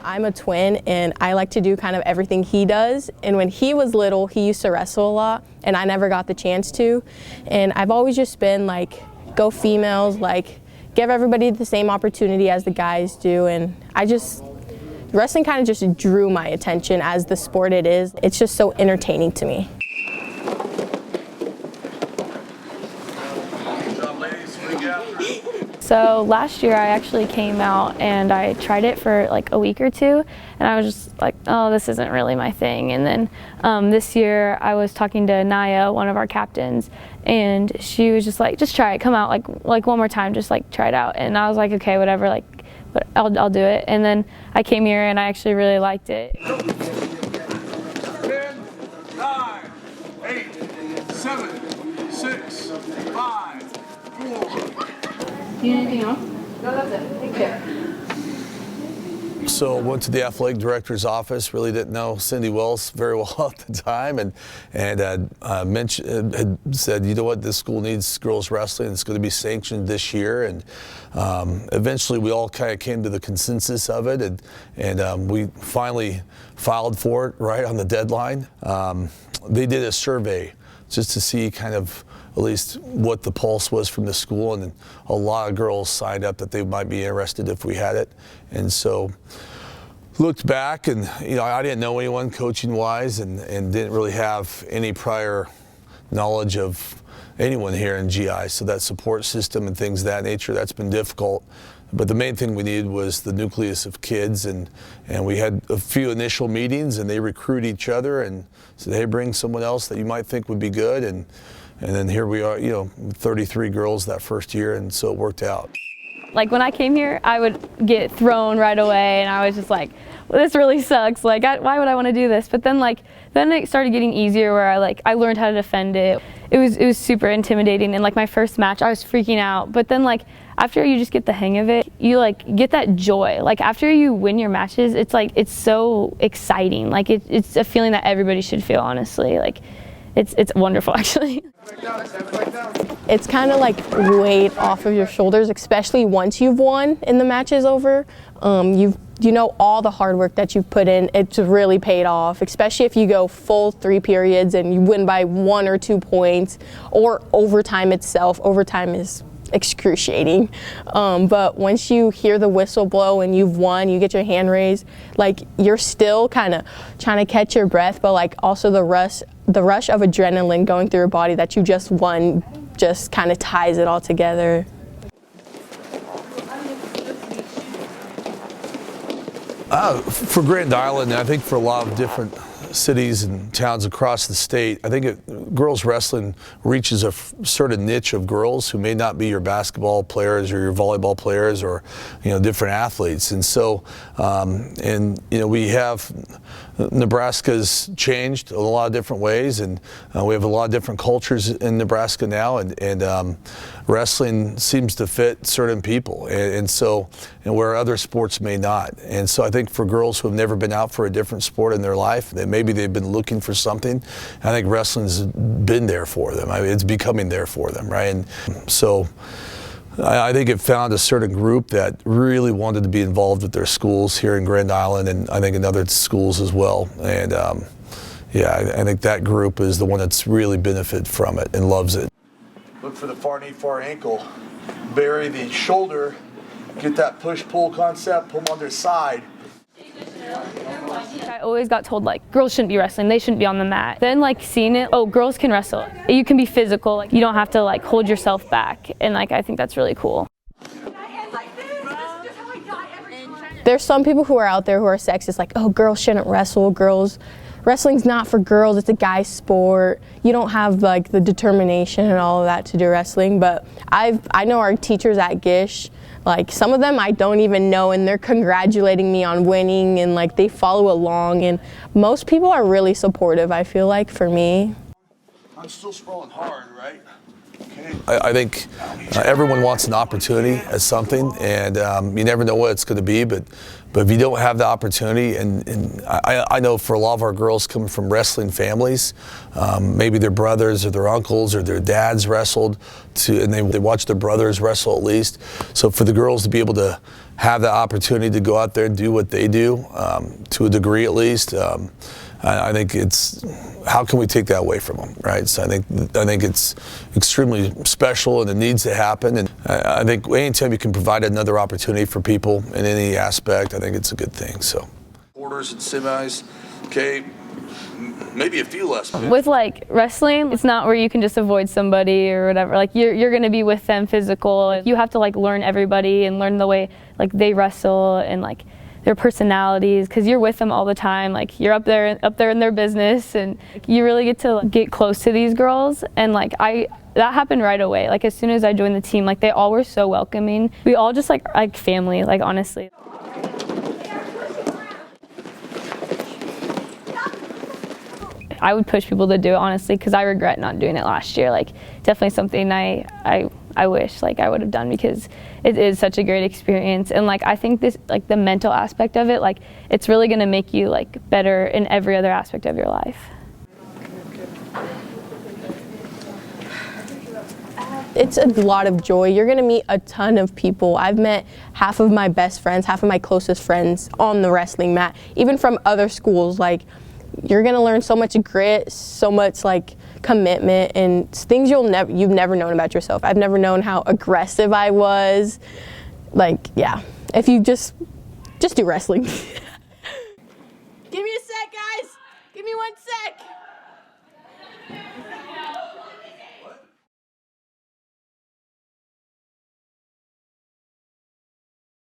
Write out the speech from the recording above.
I'm a twin and I like to do kind of everything he does. And when he was little, he used to wrestle a lot and I never got the chance to. And I've always just been like, go females, like give everybody the same opportunity as the guys do. And wrestling kind of just drew my attention as the sport it is. It's just so entertaining to me. So last year I actually came out and I tried it for like a week or two and I was just like, oh, this isn't really my thing. And then this year I was talking to Naya, one of our captains, and she was just like, just try it, come out like one more time, just like try it out. And I was like, okay, whatever, like, but I'll do it. And then I came here and I actually really liked it. 10, 9, 8, 7, 6, 5, 4. Do you need anything else? No, that's it. Take care. So went to the athletic director's office, really didn't know Cindy Wells very well at the time, and had said, you know what, this school needs girls wrestling, it's going to be sanctioned this year. And eventually we all kind of came to the consensus of it, and we finally filed for it right on the deadline. They did a survey just to see kind of at least what the pulse was from the school, and a lot of girls signed up that they might be interested if we had it. And so looked back, and I didn't know anyone coaching wise, and didn't really have any prior knowledge of anyone here in GI, so that support system and things of that nature, that's been difficult. But the main thing we needed was the nucleus of kids, and we had a few initial meetings, and they recruit each other and said, hey, bring someone else that you might think would be good, and then here we are, 33 girls that first year, and so it worked out. Like when I came here, I would get thrown right away, and I was just like, well, this really sucks. Like, why would I want to do this? But then it started getting easier, where I learned how to defend it. It was super intimidating, and like my first match, I was freaking out. But then after you just get the hang of it, you get that joy. Like after you win your matches, it's so exciting. Like it's a feeling that everybody should feel, honestly. Like it's wonderful, actually. It's kind of like weight off of your shoulders, especially once you've won and the match is over. You know all the hard work that you've put in, it's really paid off, especially if you go full 3 periods and you win by 1 or 2 points, or overtime itself. Overtime is excruciating. But once you hear the whistle blow and you've won, you get your hand raised, you're still kind of trying to catch your breath, but also the rush of adrenaline going through your body that you just won just kind of ties it all together. For Grand Island, and I think for a lot of different cities and towns across the state, I think girls wrestling reaches a certain niche of girls who may not be your basketball players or your volleyball players, or different athletes. And so we have Nebraska's changed in a lot of different ways, and we have a lot of different cultures in Nebraska now, and wrestling seems to fit certain people, and where other sports may not. And so I think for girls who have never been out for a different sport in their life, that maybe they've been looking for something, I think wrestling's been there for them. I mean, it's becoming there for them, right? And so I think it found a certain group that really wanted to be involved with their schools here in Grand Island, and I think in other schools as well. And I think that group is the one that's really benefited from it and loves it. Look for the far knee, far ankle. Bury the shoulder. Get that push-pull concept. Pull them on their side. I always got told girls shouldn't be wrestling, they shouldn't be on the mat. Then seeing it, oh, girls can wrestle. You can be physical, you don't have to hold yourself back, and I think that's really cool. There's some people who are out there who are sexist, oh, girls shouldn't wrestle, wrestling's not for girls, it's a guy's sport. You don't have the determination and all of that to do wrestling. But I know our teachers at Gish, some of them I don't even know, and they're congratulating me on winning, and they follow along, and most people are really supportive, I feel for me. I'm still scrolling hard, right? I think everyone wants an opportunity at something, and you never know what it's going to be, but if you don't have the opportunity, and I know for a lot of our girls coming from wrestling families, maybe their brothers or their uncles or their dads wrestled, and they watch their brothers wrestle at least. So for the girls to be able to have the opportunity to go out there and do what they do, to a degree at least, I think it's, how can we take that away from them, right? So I think it's extremely special, and it needs to happen. And I think anytime you can provide another opportunity for people in any aspect, I think it's a good thing. So, quarters and semis, okay, maybe a few less. With like wrestling, it's not where you can just avoid somebody or whatever. Like you're gonna be with them physical. You have to like learn everybody and learn the way like they wrestle and like their personalities, because you're with them all the time. Like you're up there in their business, and you really get to get close to these girls. And like that happened right away. Like as soon as I joined the team, like they all were so welcoming. We all just like family, like honestly. I would push people to do it, honestly, because I regret not doing it last year. Like definitely something I wish like I would have done, because it is such a great experience. And like I think this, like the mental aspect of it, like it's really going to make you like better in every other aspect of your life. It's a lot of joy. You're gonna meet a ton of people. I've met half of my best friends, half of my closest friends on the wrestling mat, even from other schools. Like you're gonna learn so much grit, so much like commitment, and things you've never known about yourself. I've never known how aggressive I was. Like, yeah, if you just do wrestling.